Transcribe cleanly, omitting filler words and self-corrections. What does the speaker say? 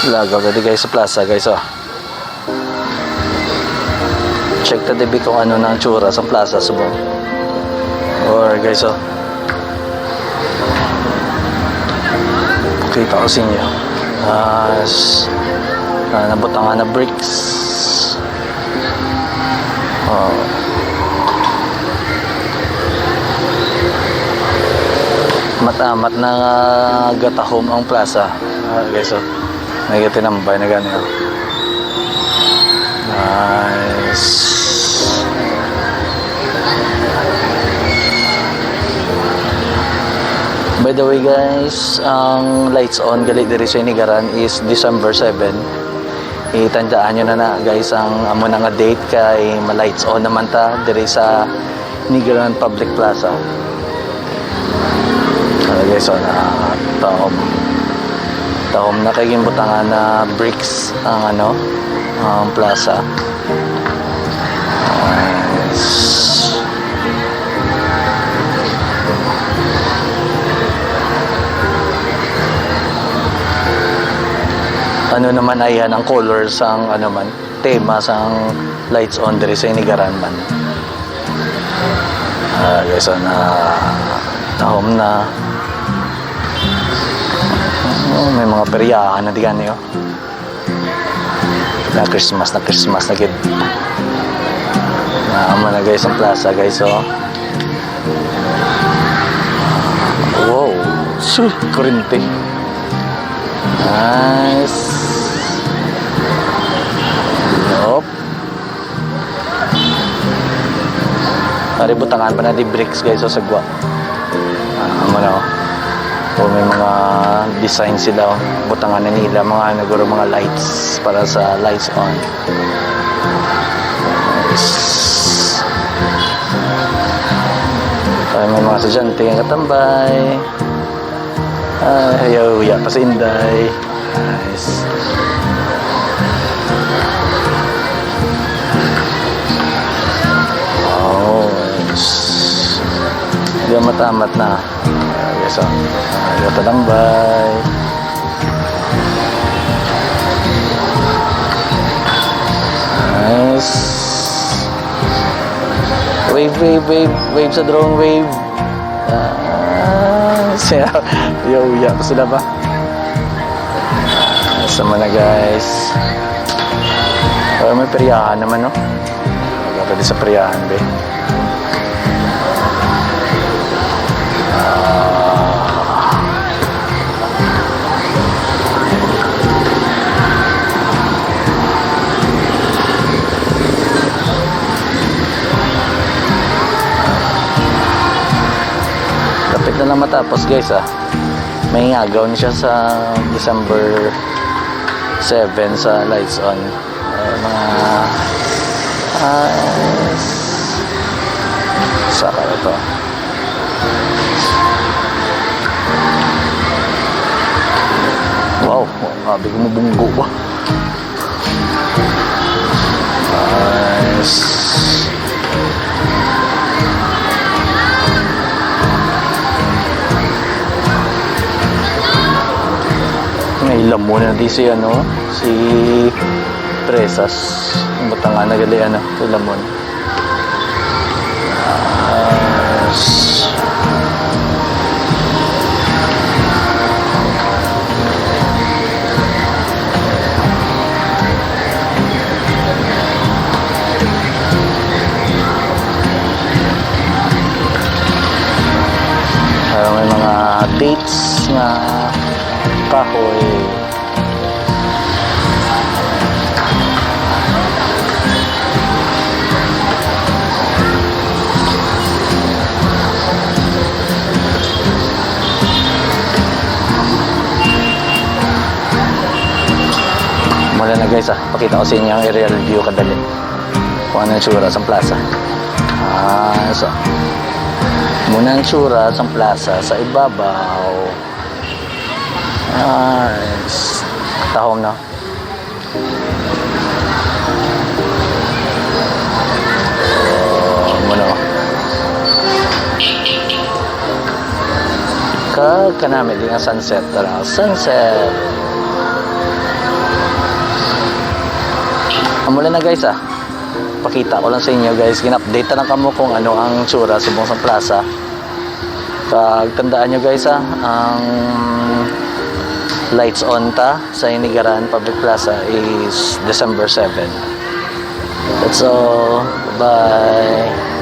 Lagaw tadi guys sa plaza guys oh. Check tadi kung ano nang tsura sa plaza subong. Or guys oh. Kita ko sa inyo. Nabutangan na bricks. Oh. Matamat na gatahom ang plaza. Guys oh. May tinambay na ganyan. Nice. By the way guys, ang lights on gali diri sa Inigaran is December 7. Itandaan nyo na guys ang amo na nga date kay ma-lights on naman ta diri sa Inigaran Public Plaza. Guys, so na tahom na kay gimbutangan na bricks ang ano, ang plaza. Ano naman ay yan ang colors ang ano man, tema sang lights on diri sa Inigaran man. Guys, so na tahom na. May mga peryahan na diyan niyo. Na Christmas na gid. Naama na guys ang plaza guys oh. Wow, kurente. Nice. Yup. Pare butangan pa na di bricks guys oh sagwa. Ano o may mga design sila butangan na nila mga naguro mga lights para sa lights on. May mga estudyante yang katambay. Ayaw ya pa sa Inday. Nice. Oh, nice. Hindi matamat na. So, yata tambay. Nice. Wave sa drone wave. Siya, ya pa sila ba? Sama na guys. May peryahan naman no. Tadi sa peryahan be. Kapit na lang matapos guys ah. May agaw na siya sa December 7 sa lights on. Mga saka ito. Wow, sabi ko mabunggo ba? Nice. May lamon na di si ano, si Presas. Ang batangan na gali ano, si lamon. May mga dates na kahoy. Mula na guys pakita ko sa inyo ang aerial view kadali kung ano yung tsura sa plaza. So muna ang tsura sa plaza sa ibabaw. Nice. Tahom na. Muna kanami din ang sunset. Sunset. Amo lang na guys pakita ko lang sa inyo guys, gin-update na kamo kung ano ang tsura sa Bungsang Plaza. Pag tandaan nyo guys ang lights on ta sa Inigaran Public Plaza is December 7. That's all. Bye.